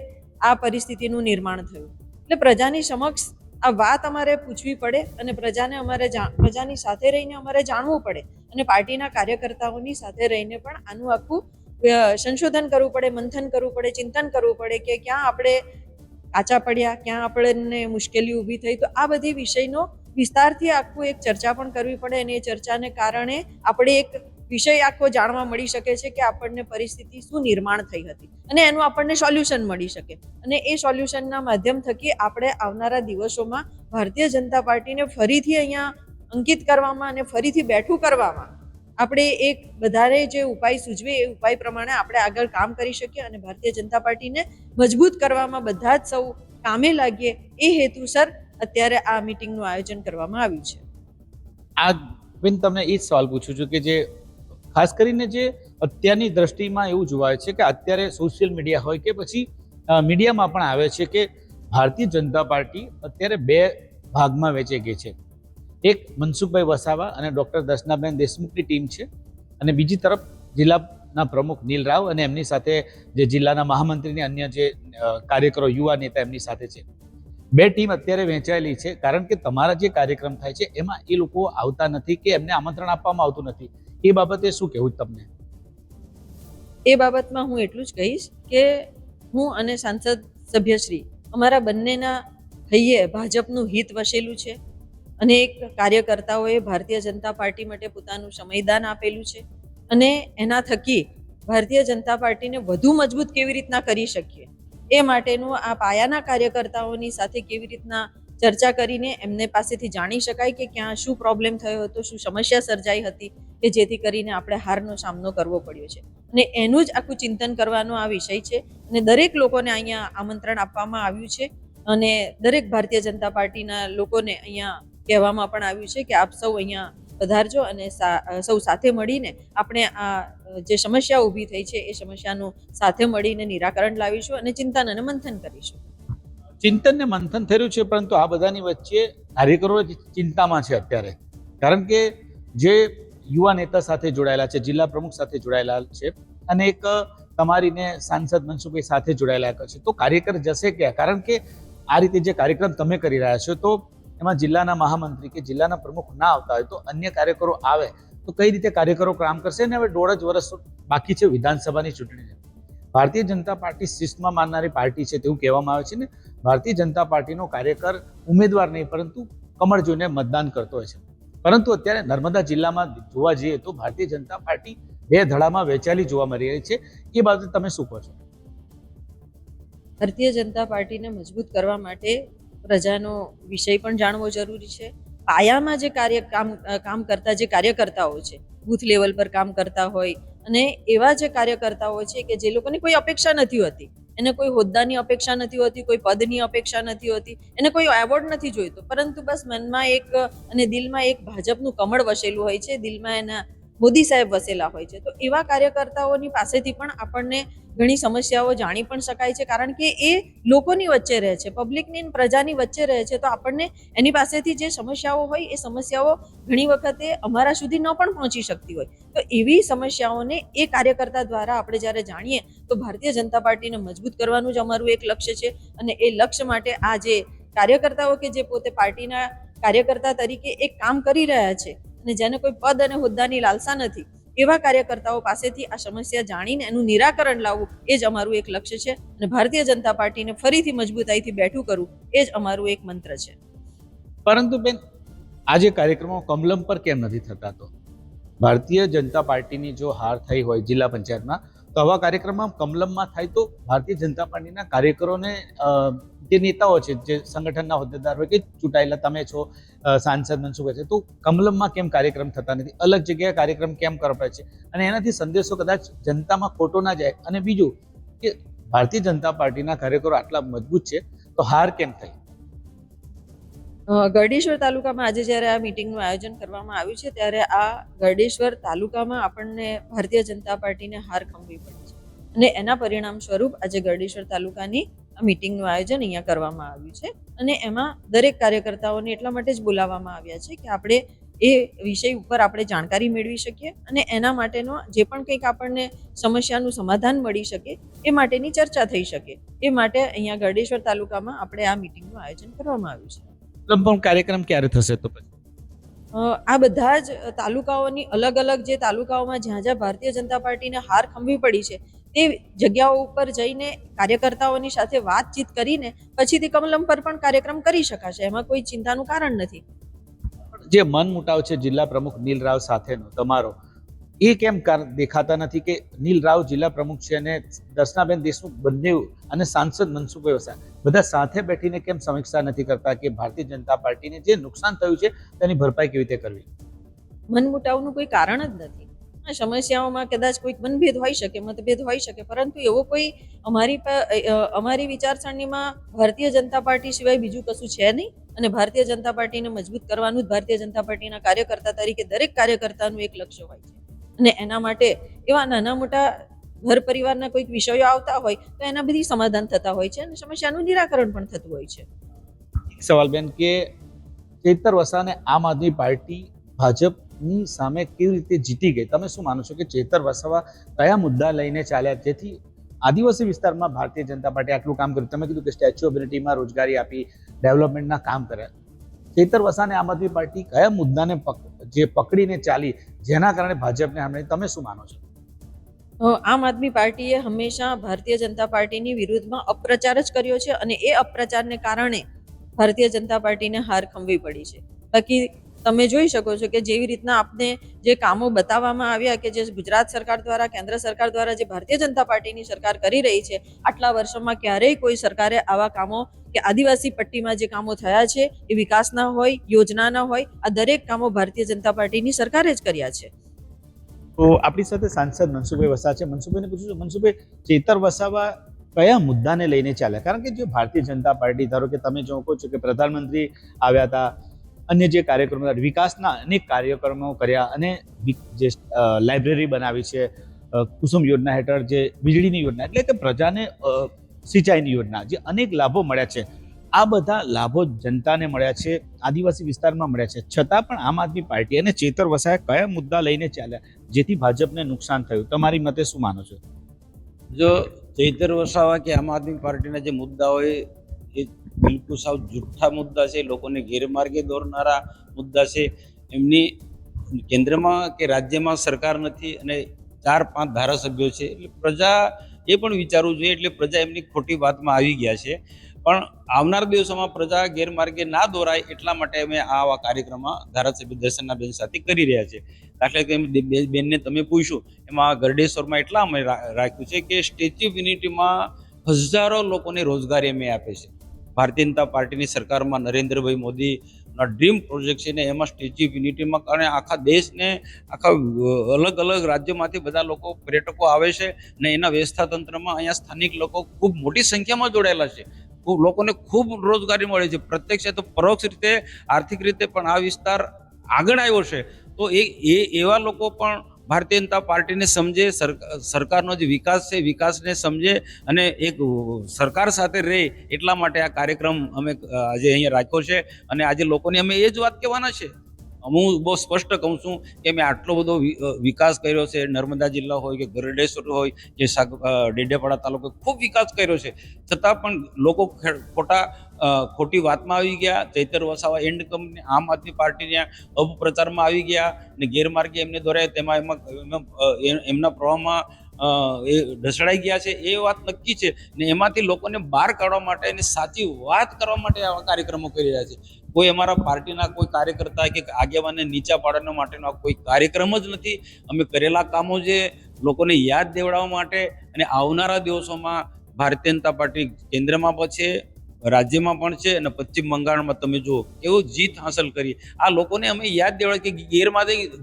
આ પરિસ્થિતિનું નિર્માણ થયું. એટલે પ્રજાની સમક્ષ આ વાત અમારે પૂછવી પડે અને પ્રજાની સાથે રહીને અમારે જાણવું પડે અને પાર્ટીના કાર્યકર્તાઓની સાથે રહીને પણ આનું આખું સંશોધન કરવું પડે, મંથન કરવું પડે, ચિંતન કરવું પડે કે ક્યાં આપણે કાચા પડ્યા, ક્યાં આપણને મુશ્કેલી ઊભી થઈ. તો આ બધી વિષયનો વિસ્તારથી આખું એક ચર્ચા પણ કરવી પડે અને એ ચર્ચાને કારણે આપણે એક વિષય આખો જાણવા મળી શકે છે કે આપણને પરિસ્થિતિ શું નિર્માણ થઈ હતી અને એનું આપણને સોલ્યુશન મળી શકે. અને એ સોલ્યુશનના માધ્યમ થકી આપણે આવનારા દિવસોમાં ભારતીય જનતા પાર્ટીને ફરીથી અહીંયા અંકિત કરવામાં અને ફરીથી બેઠું કરવામાં આપણે એક બધાને જે ઉપાય સૂચવે એ ઉપાય પ્રમાણે આપણે આગળ કામ કરી શકીએ અને ભારતીય જનતા પાર્ટીને મજબૂત કરવામાં બધા જ સૌ કામે લાગીએ એ હેતુસર અત્યારે આ મિટિંગનું આયોજન કરવામાં આવ્યું છે. આ બેન તમને એ જ સવાલ પૂછું છું કે જે ખાસ કરીને જે અત્યારની દ્રષ્ટિમાં એવું જોવાય છે કે અત્યારે સોશિયલ મીડિયા હોય કે પછી મીડિયામાં પણ આવે છે કે ભારતીય જનતા પાર્ટી અત્યારે બે ભાગમાં વેચાઈ ગઈ છે. એક મનસુખભાઈ વસાવા અને ડૉક્ટર દર્શનાબેન દેશમુખની ટીમ છે અને બીજી તરફ જિલ્લાના પ્રમુખ નીલ રાવ અને એમની સાથે જે જિલ્લાના મહામંત્રીની અન્ય જે કાર્યકરો યુવા નેતા એમની સાથે છે. બે ટીમ અત્યારે વહેંચાયેલી છે કારણ કે તમારા જે કાર્યક્રમ થાય છે એમાં એ લોકો આવતા નથી કે એમને આમંત્રણ આપવામાં આવતું નથી. એ બાબતે શું કહેવું તમને? એ બાબતમાં હું એટલું જ કહીશ કે હું અને સાંસદ સભ્યશ્રી અમારા બંનેના હૈયે ભાજપનું હિત વસેલું છે. અનેક કાર્યકર્તાઓએ ભારતીય જનતા પાર્ટી માટે પોતાનું સમયદાન આપેલું છે અને એના થકી ભારતીય જનતા પાર્ટીને વધુ મજબૂત કેવી રીતના કરી શકીએ એ માટેનું આ પાયાના કાર્યકર્તાઓની સાથે કેવી રીતના ચર્ચા કરીને એમને પાસેથી જાણી શકાય કે ક્યાં શું પ્રોબ્લેમ થયો હતો, શું સમસ્યા સર્જાઈ હતી કે જેથી કરીને આપણે હારનો સામનો કરવો પડ્યો છે. અને એનું જ આખું ચિંતન કરવાનો આ વિષય છે અને દરેક લોકોને અહીંયા આમંત્રણ આપવામાં આવ્યું છે અને દરેક ભારતીય જનતા પાર્ટીના લોકોને અહીંયા કહેવામાં પણ આવ્યું છે કે આપ સૌ અહીંયા પધારજો અને સૌ સાથે મળીને આપણે આ જે સમસ્યા ઊભી થઈ છે એ સમસ્યાનું સાથે મળીને નિરાકરણ લાવીશું અને ચિંતન અને મંથન કરીશું. ચિંતન ને મંથન થયું છે પરંતુ આ બધાની વચ્ચે કાર્યકરો ચિંતામાં છે અત્યારે કારણ કે જે યુવા નેતા સાથે જોડાયેલા છે, જિલ્લા પ્રમુખ સાથે જોડાયેલા છે અને એક તમારીને સાંસદ મનસુખભાઈ સાથે જોડાયેલા છે. તો કાર્યકર જશે ક્યાં? કારણ કે આ રીતે જે કાર્યક્રમ તમે કરી રહ્યા છો તો એમાં જિલ્લાના મહામંત્રી કે જિલ્લાના પ્રમુખ ના આવતા હોય તો અન્ય કાર્યકરો આવે તો કઈ રીતે કાર્યકરો કામ કરશે? ને હવે 1.5 વર્ષ બાકી છે વિધાનસભાની ચૂંટણીને. ભારતીય જનતા પાર્ટી શિસ્તમાં માનનારી પાર્ટી છે તેવું કહેવામાં આવે છે ને. ભારતીય જનતા પાર્ટીનો કાર્યકર ઉમેદવાર નહીં પરંતુ કમળ જોઈને મતદાન કરતો હોય છે. પરંતુ અત્યારે નર્મદા જિલ્લામાં જોવા જઈએ તો ભારતીય જનતા પાર્ટી બે ધડામાં વહેંચાયેલી જોવા મળી રહી છે. એ બાબતે તમે શું કહો છો? ભારતીય જનતા પાર્ટીને મજબૂત કરવા માટે પ્રજાનો વિષય પણ જાણવો જરૂરી છે. પાયામાં જે કામ કરતા જે કાર્યકર્તાઓ છે, બૂથ લેવલ પર કામ કરતા હોય અને એવા જે કાર્યકર્તાઓ છે કે જે લોકોની કોઈ અપેક્ષા નથી હોતી, એને કોઈ હોદ્દાની અપેક્ષા નથી હોતી, કોઈ પદની અપેક્ષા નથી હોતી, એને કોઈ એવોર્ડ નથી જોઈતો, પરંતુ બસ મનમાં એક અને દિલમાં એક ભાજપનું કમળ વસેલું હોય છે, દિલમાં એના મોદી સાહેબ વસેલા હોય છે. તો એવા કાર્યકર્તાઓની પાસેથી પણ આપણને ઘણી સમસ્યાઓ જાણી પણ શકાય છે કારણ કે એ લોકોની વચ્ચે રહે છે, પબ્લિકની પ્રજાની વચ્ચે રહે છે. તો આપણને એની પાસેથી જે સમસ્યાઓ હોય એ સમસ્યાઓ ઘણી વખતે અમારા સુધી ન પણ પહોંચી શકતી હોય. તો એવી સમસ્યાઓને એ કાર્યકર્તા દ્વારા આપણે જ્યારે જાણીએ તો ભારતીય જનતા પાર્ટીને મજબૂત કરવાનું જ અમારું એક લક્ષ્ય છે અને એ લક્ષ્ય માટે આ જે કાર્યકર્તાઓ કે જે પોતે પાર્ટીના કાર્યકર્તા તરીકે એક કામ કરી રહ્યા છે અને જેને કોઈ પદ અને હોદ્દાની લાલસા નથી, એવા કાર્યકર્તાઓ પાસેથી આ સમસ્યા જાણીને એનું નિરાકરણ લાવવું એ જ અમારું એક લક્ષ્ય છે અને ભારતીય જનતા પાર્ટીને ફરીથી મજબૂતાઈથી બેઠું કરવું એ જ અમારું એક મંત્ર છે. પરંતુ બેન, આ જે કાર્યક્રમો કમલમ પર કેમ નથી થતા? તો ભારતીય જનતા પાર્ટીની જો હાર થઈ હોય જિલ્લા પંચાયતમાં તો આવા કાર્યક્રમમાં કમલમમાં થાય તો ભારતીય જનતા પાર્ટીના કાર્યકરોને જે નેતાઓ છે, જે સંગઠનના હોદ્દેદાર હોય કે ચૂંટાયેલા તમે છો, સાંસદ મનસુખભાઈ છે, તો કમલમમાં કેમ કાર્યક્રમ થતા નથી? અલગ જગ્યાએ કાર્યક્રમ કેમ કરાય છે? અને એનાથી સંદેશો કદાચ જનતામાં ખોટો ના જાય. અને બીજું કે ભારતીય જનતા પાર્ટીના કાર્યકરો આટલા મજબૂત છે તો હાર કેમ થઈ? ગરડેશ્વર તાલુકામાં આજે જ્યારે આ મિટિંગનું આયોજન કરવામાં આવ્યું છે ત્યારે આ ગરડેશ્વર તાલુકામાં આપણને ભારતીય જનતા પાર્ટીને હાર ખંભવી પડી છે અને એના પરિણામ સ્વરૂપ આજે ગરડેશ્વર તાલુકાની આ મિટિંગનું આયોજન અહીંયા કરવામાં આવ્યું છે અને એમાં દરેક કાર્યકર્તાઓને એટલા માટે જ બોલાવવામાં આવ્યા છે કે આપણે એ વિષય ઉપર આપણે જાણકારી મેળવી શકીએ અને એના માટેનો જે પણ કંઈક આપણને સમસ્યાનું સમાધાન મળી શકે એ માટેની ચર્ચા થઈ શકે એ માટે અહીંયા ગરડેશ્વર તાલુકામાં આપણે આ મિટિંગનું આયોજન કરવામાં આવ્યું છે. પણ કાર્યક્રમ ક્યારે થશે તો પછી? આ બધા જ તાલુકાઓની અલગ અલગ જે તાલુકાઓમાં જ્યાં જ્યાં ભારતીય જનતા પાર્ટીને હાર ખંભી પડી છે તે જગ્યાઓ ઉપર જઈને કાર્યકર્તાઓની સાથે વાતચીત કરીને પછીથી કમલમ પર પણ કાર્યક્રમ કરી શકાશે, એમાં કોઈ ચિંતાનું કારણ નથી. જે મન મુટાવ છે જિલ્લા પ્રમુખ નીલ રાવ સાથેનો તમારો, એ કેમ દેખાતા નથી કે નીલ રાવ જિલ્લા પ્રમુખ છે અને દર્શનાબેન દેશમુખ બંને અને સાંસદ મનસુખભાઈ વસાવા બધા સાથે બેઠીને કેમ સમીક્ષા નથી કરતા કે ભારતીય જનતા પાર્ટીને જે નુકસાન થયું છે તેની ભરપાઈ કેવી રીતે કરવી? મનમુટાવનું કોઈ કારણ જ નથી. આ સમસ્યાઓમાં કદાચ કોઈક મનભેદ હોઈ શકે, મતભેદ હોઈ શકે, પરંતુ એવો કોઈ અમારી વિચારસરણીમાં ભારતીય જનતા પાર્ટી સિવાય બીજું કશું છે નહીં અને ભારતીય જનતા પાર્ટીને મજબૂત કરવાનું જ ભારતીય જનતા પાર્ટીના કાર્યકર્તા તરીકે દરેક કાર્યકર્તાનું એક લક્ષ્ય હોય છે અને એના માટે એવા નાના મોટા ઘર પરિવારના કોઈક વિષયો આવતા હોય તો એના બધી સમાધાન થતા હોય છે અને સમસ્યાનું નિરાકરણ પણ થતું હોય છે. સવાલ બેન કે ચેતર વસાવાને આમ આદમી પાર્ટી ભાજપની સામે કેવી રીતે જીતી ગઈ? તમે શું માનો છો કે ચેતર વસાવા કયા મુદ્દા લઈને ચાલ્યા જેથી આદિવાસી વિસ્તારમાં ભારતીય જનતા પાર્ટી આટલું કામ કર્યું? તમે કીધું કે સ્ટેચ્યુ ઓફ યુનિટીમાં રોજગારી આપી, ડેવલપમેન્ટના કામ કર્યા. ચેતર વસાવાને આમ આદમી પાર્ટી કયા મુદ્દાને જે પકડીને ચાલી જેના કારણે ભાજપને હામે? તમે શું માનો છો? આમ આદમી પાર્ટીએ હંમેશા ભારતીય જનતા પાર્ટીની વિરુદ્ધમાં અપપ્રચાર જ કર્યો છે અને એ અપપ્રચારને કારણે ભારતીય જનતા પાર્ટીને હાર ખંભી પડી છે. બાકી તમે જોઈ શકો છો કે જેવી રીતના આપને જે કામો બતાવવામાં આવ્યા કે જે ગુજરાત સરકાર દ્વારા, કેન્દ્ર સરકાર દ્વારા જે ભારતીય જનતા પાર્ટીની સરકાર કરી રહી છે, આટલા વર્ષોમાં ક્યારેય કોઈ સરકારે આવા કામો કે આદિવાસી પટ્ટીમાં જે કામો થયા છે એ વિકાસના હોય, યોજનાના હોય, આ દરેક કામો ભારતીય જનતા પાર્ટીની સરકારે જ કર્યા છે. તો આપણી સાથે સાંસદ મનસુખભાઈ વસાવા છે. મનસુખભાઈને પૂછું છું, મનસુખભાઈ, ચેતર વસાવા કયા મુદ્દાને લઈને ચાલ્યા? કારણ કે જે ભારતીય જનતા પાર્ટી, ધારો કે તમે જો કહો છો કે પ્રધાનમંત્રી આવ્યા હતા, અન્ય જે કાર્યક્રમો હતા, વિકાસના અનેક કાર્યક્રમો કર્યા અને જે લાઇબ્રેરી બનાવી છે, કુસુમ યોજના હેઠળ જે વીજળીની યોજના, એટલે કે પ્રજાને સિંચાઈની યોજના, જે અનેક લાભો મળ્યા છે, આ બધા લાભો જનતાને મળ્યા છે, આદિવાસી વિસ્તારમાં મળ્યા છે. છતાં પણ આમ આદમી પાર્ટી અને ચેતર વસાવાએ કયા મુદ્દા લઈને ચાલ્યા જેથી ભાજપને નુકસાન થયું? તમારી મતે શું માનો છો? જો ચૈતર વસાવા કે આમ આદમી પાર્ટીના જે મુદ્દા હોય એ બિલકુલ સાવ જુઠ્ઠા મુદ્દા છે, લોકોને ગેરમાર્ગે દોરનારા મુદ્દા છે. એમની કેન્દ્રમાં કે રાજ્યમાં સરકાર નથી અને 4-5 ધારાસભ્યો છે, એટલે પ્રજા એ પણ વિચારવું જોઈએ. એટલે પ્રજા એમની ખોટી વાતમાં આવી ગયા છે. પણ આવનાર દિવસોમાં પ્રજા ગેરમાર્ગે ના દોરાય એટલા માટે અમે આવા કાર્યક્રમમાં ધારાસભ્ય દર્શનાબેન સાથે કરી રહ્યા છે. દાખલા કે બેનને તમે પૂછ્યું, એમાં ગરડેશ્વરમાં એટલા અમે રાખ્યું છે કે સ્ટેચ્યુ ઓફ યુનિટીમાં હજારો લોકોને રોજગારી અમે આપે છે. ભારતીય જનતા પાર્ટીની સરકારમાં નરેન્દ્રભાઈ મોદીના ડ્રીમ પ્રોજેક્ટ છે ને એમાં સ્ટેચ્યુ ઓફ યુનિટીમાં અને આખા દેશને, આખા અલગ અલગ રાજ્યોમાંથી બધા લોકો, પર્યટકો આવે છે ને એના વ્યવસ્થા તંત્રમાં અહીંયા સ્થાનિક લોકો ખૂબ મોટી સંખ્યામાં જોડાયેલા છે. લોકોને ખૂબ રોજગારી મળે છે, પ્રત્યક્ષ તો પરોક્ષ રીતે, આર્થિક રીતે પણ આ વિસ્તાર આગળ આવ્યો છે. તો એવા લોકો પણ ભારતીય જનતા પાર્ટીને સમજે, સરકારનો જે વિકાસ છે વિકાસને સમજે અને એક સરકાર સાથે રહે, એટલા માટે આ કાર્યક્રમ અમે આજે અહીંયા રાખ્યો છે. અને આજે લોકોને અમે એ જ વાત કહેવાના છે. હું બહુ સ્પષ્ટ કહું છું કે મેં આટલો બધો વિકાસ કર્યો છે. નર્મદા જિલ્લા હોય કે ગરડેશ્વર હોય કે ડેડિયાપાડા તાલુકો, ખૂબ વિકાસ કર્યો છે. છતાં પણ લોકો ખોટી વાતમાં આવી ગયા. ચૈતર વસાવા એન્ડ કંપની આમ આદમી પાર્ટીના અપપ્રચારમાં આવી ગયા ને ગેરમાર્ગે એમને દોરાય, તેમાં એમના પ્રવાહમાં એ ઢસડાઈ ગયા છે. એ વાત નક્કી છે ને એમાંથી લોકોને બહાર કાઢવા માટે અને સાચી વાત કરવા માટે આવા કાર્યક્રમો કરી રહ્યા છે. કોઈ અમારા પાર્ટીના કોઈ કાર્યકર્તા કે આગેવાનને નીચા પાડવા માટેનો કોઈ કાર્યક્રમ જ નથી. અમે કરેલા કામો જે લોકોને યાદ દેવડાવવા માટે અને આવનારા દિવસોમાં ભારતીય જનતા પાર્ટી કેન્દ્રમાં પણ છે, રાજ્યમાં પણ છે અને પશ્ચિમ બંગાળમાં તમે જુઓ એવું જીત હાંસલ કરી. આ લોકોને અમે યાદ દેવડાવ કે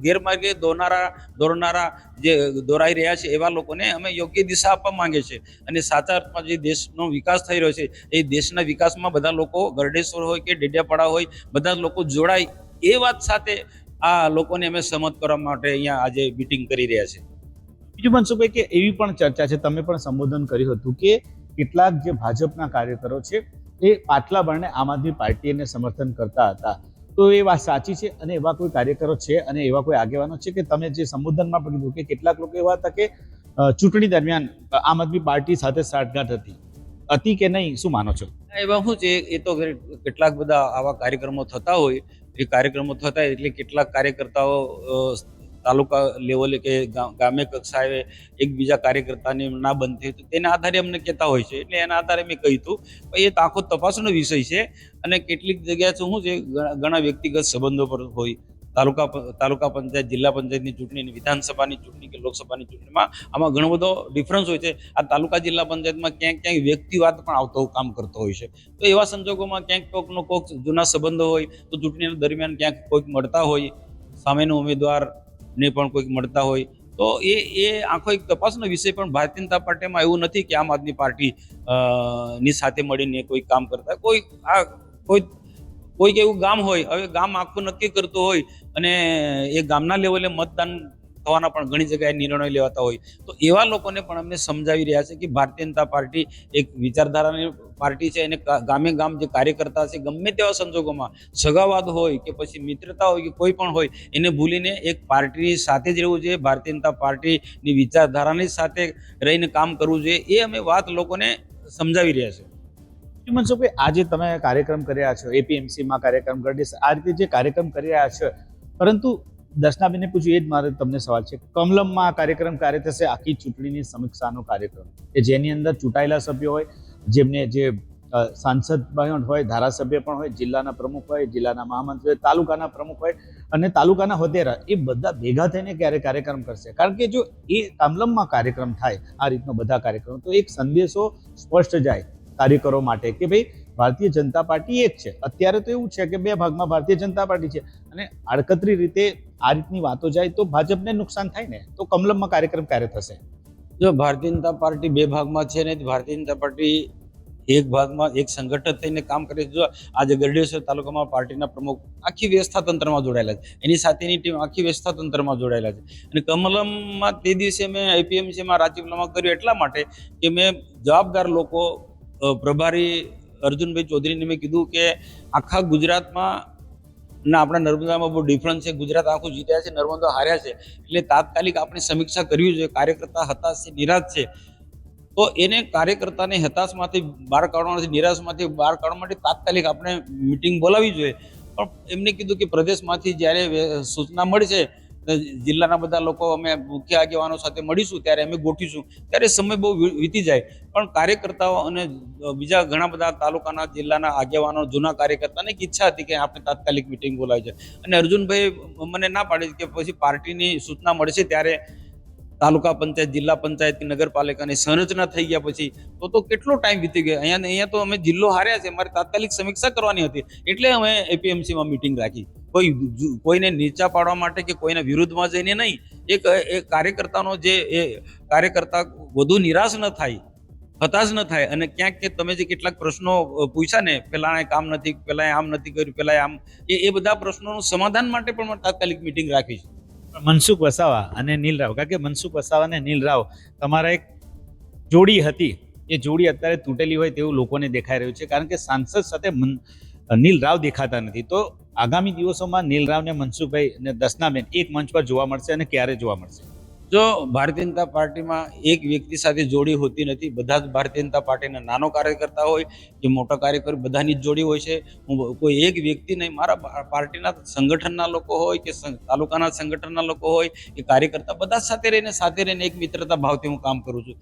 ગેરમાર્ગે દોરનારા જે દોરાઈ રહ્યા છે એવા લોકોને અમે યોગ્ય દિશા આપવા માંગે છે. અને સાચા અર્થમાં જે દેશનો વિકાસ થઈ રહ્યો છે એ દેશના વિકાસમાં બધા લોકો, ગરડેશ્વર હોય કે ડેડિયાપાડા હોય, બધા લોકો જોડાય, એ વાત સાથે આ લોકોને અમે સહમત કરવા માટે અહીંયા આજે મિટિંગ કરી રહ્યા છે. બીજું મનસુખભાઈ કે એવી પણ ચર્ચા છે, તમે પણ સંબોધન કર્યું હતું કે કેટલાક જે ભાજપના કાર્યકરો છે એ પાટલા બળને આમ આદમી પાર્ટીને સમર્થન કરતા હતા. તો એ વાત સાચી છે અને એવા કોઈ કાર્યકરો છે અને એવા કોઈ આગેવાનો છે કે તમે જે સંબોધનમાં પણ કીધું કે કેટલાક લોકો એવા હતા કે ચૂંટણી દરમિયાન આમ આદમી પાર્ટી સાથે સાંઠગાંઠ હતી કે નહીં, શું માનો છો? એવા શું છે, એ તો કેટલાક બધા આવા કાર્યક્રમો થતા હોય, એ કાર્યક્રમો થતા એટલે કેટલાક કાર્યકર્તાઓ તાલુકા લેવલે કે ગામે કક્ષાએ એકબીજા કાર્યકર્તાને ના બનતી હોય તો તેના આધારે અમને કહેતા હોય છે. એટલે એના આધારે મેં કહ્યું હતું એ તો આખો તપાસનો વિષય છે. અને કેટલીક જગ્યાએ શું છે, ઘણા વ્યક્તિગત સંબંધો પર હોય. તાલુકા પંચાયત, જિલ્લા પંચાયતની ચૂંટણી, વિધાનસભાની ચૂંટણી કે લોકસભાની ચૂંટણીમાં આમાં ઘણો બધો ડિફરન્સ હોય છે. આ તાલુકા જિલ્લા પંચાયતમાં ક્યાંક વ્યક્તિવાદ પણ આવતો કામ કરતો હોય છે. તો એવા સંજોગોમાં ક્યાંક કોઈક જૂના સંબંધો હોય તો ચૂંટણી દરમિયાન ક્યાંક કોઈક મળતા હોય, સામેનો ઉમેદવારને પણ કોઈક મળતા હોય તો એ આખો એક તપાસનો વિષય. પણ ભારતીય જનતા પાર્ટીમાં એવું નથી કે આમ આદમી પાર્ટી ની સાથે મળીને કોઈ કામ કરતા. કોઈક એવું ગામ હોય, હવે ગામ આખું નક્કી કરતું હોય અને એ ગામના લેવલે મતદાન થવાના પણ ઘણી જગ્યાએ નિર્ણય લેવાતા હોય તો એવા લોકોને પણ અમને સમજાવી રહ્યા છે કે ભારતીય જનતા પાર્ટી એક વિચારધારાની પાર્ટી છે. અને ગામે ગામ જે કાર્યકર્તા છે ગમે તેવા સંજોગોમાં સગાવાદ હોય કે પછી મિત્રતા હોય કે કોઈ પણ હોય એને ભૂલીને એક પાર્ટીની સાથે જ રહેવું જોઈએ. ભારતીય જનતા પાર્ટીની વિચારધારાની સાથે રહીને કામ કરવું જોઈએ. એ અમે વાત લોકોને સમજાવી રહ્યા છે. મનસુખભાઈ, આજે તમે કાર્યક્રમ કરી રહ્યા છો, એપીએમસીમાં કાર્યક્રમ કરી, આ રીતે જે કાર્યક્રમ કરી રહ્યા છો, પરંતુ દર્શનાબેનને પૂછ્યું, એ જ મારે તમને સવાલ છે, કમલમમાં આ કાર્યક્રમ કાર્ય થશે, આખી ચૂંટણીની સમીક્ષાનો કાર્યક્રમ કે જેની અંદર ચૂંટાયેલા સભ્યો હોય, જેમને જે સાંસદ હોય, ધારાસભ્ય પણ હોય, જિલ્લાના પ્રમુખ હોય, જિલ્લાના મહામંત્રી હોય, તાલુકાના પ્રમુખ હોય અને તાલુકાના હોદ્દેરા, એ બધા ભેગા થઈને ક્યારે કાર્યક્રમ કરશે? કારણ કે જો એ કમલમમાં કાર્યક્રમ થાય આ રીતનો બધા કાર્યક્રમ, તો એક સંદેશો સ્પષ્ટ જાય કાર્યકરો માટે કે ભાઈ ભારતીય જનતા પાર્ટી એક છે. અત્યારે તો એવું છે કે બે ભાગમાં ભારતીય જનતા પાર્ટી છે અને આડકતરી રીતે આ રીતની વાતો જાય તો ભાજપને નુકસાન થાય ને. તો કમલમમાં કાર્યક્રમ ક્યારે થશે? જો ભારતીય જનતા પાર્ટી બે ભાગમાં છે ને ભારતીય જનતા પાર્ટી એક ભાગમાં એક સંગઠન થઈને કામ કરે છે. જો આજે ગરડેશ્વર તાલુકામાં પાર્ટીના પ્રમુખ આખી વ્યવસ્થા તંત્રમાં જોડાયેલા છે, એની સાથેની ટીમ આખી વ્યવસ્થા તંત્રમાં જોડાયેલા છે. અને કમલમમાં તે દિવસે મેં આઈપીએમસીમાં રાજીનામું કર્યું એટલા માટે કે મેં જવાબદાર લોકો, પ્રભારી અર્જુનભાઈ ચૌધરીને મેં કીધું કે આખા ગુજરાતમાં ના આપણા નર્મદામાં બહુ ડિફરન્સ છે. ગુજરાત આખું જીત્યા છે, નર્મદા હાર્યા છે. એટલે તાત્કાલિક આપણે સમીક્ષા કરવી જોઈએ. કાર્યકર્તા હતાશ છે, નિરાશ છે, તો એને કાર્યકર્તાને હતાશમાંથી બહાર કાઢવાના, નિરાશમાંથી બહાર કાઢવા માટે તાત્કાલિક આપણે મિટિંગ બોલાવવી જોઈએ. પણ એમને કીધું કે પ્રદેશમાંથી જ્યારે સૂચના મળશે, જિલ્લાના બધા લોકો અમે મુખ્ય આગેવાનો સાથે મળીશું ત્યારે અમે ગોઠવીશું. ત્યારે સમય બહુ વીતી જાય. પણ કાર્યકર્તાઓ અને બીજા ઘણા બધા તાલુકાના, જિલ્લાના આગેવાનો, જૂના કાર્યકર્તાને એક ઈચ્છા હતી કે આપણે તાત્કાલિક મિટિંગ બોલાવી છે. અને અર્જુનભાઈ મને ના પાડી કે પછી પાર્ટીની સૂચના મળશે ત્યારે તાલુકા પંચાયત, જિલ્લા પંચાયત, નગરપાલિકાની સંરચના થઈ ગયા પછી તો કેટલો ટાઈમ વીતી ગયો. અહીંયા તો અમે જિલ્લો હાર્યા છે, અમારે તાત્કાલિક સમીક્ષા કરવાની હતી. એટલે અમે એપીએમસીમાં મિટિંગ રાખી. કોઈને નીચા પાડવા માટે કે કોઈના વિરુદ્ધમાં જઈને નહીં. એક કાર્યકર્તાનો જે કાર્યકર્તા વધુ નિરાશ ન થાય, હતાશ ન થાય. અને ક્યાંક કે તમે જે કેટલાક પ્રશ્નો પૂછ્યા ને, પેલા કામ નથી, પેલા આમ નથી કર્યું, પેલા આમ, એ બધા પ્રશ્નોનું સમાધાન માટે પણ તાત્કાલિક મિટિંગ રાખી છે. મનસુખ વસાવા અને નીલ રાવ, કારણ કે મનસુખ વસાવા અને નીલ રાવ તમારા એક જોડી હતી, એ જોડી અત્યારે તૂટેલી હોય તેવું લોકોને દેખાઈ રહ્યું છે. કારણ કે સાંસદ સાથે નીલ રાવ દેખાતા નથી. તો આગામી દિવસોમાં નીલ રાવ ને મનસુખભાઈ અને દર્શનાબેન એક મંચ પર જોવા મળશે અને ક્યારે જોવા મળશે? જો ભારતીય જનતા પાર્ટીમાં એક વ્યક્તિ સાથે જોડી હોતી નથી. બધા જ ભારતીય જનતા પાર્ટીના નાનો કાર્યકર્તા હોય કે મોટા કાર્યકર, બધાની જ જોડી હોય છે. હું કોઈ એક વ્યક્તિ નહીં, મારા પાર્ટીના સંગઠનના લોકો હોય કે તાલુકાના સંગઠનના લોકો હોય કે કાર્યકર્તા, બધા સાથે રહીને એક મિત્રતા ભાવથી હું કામ કરું છું.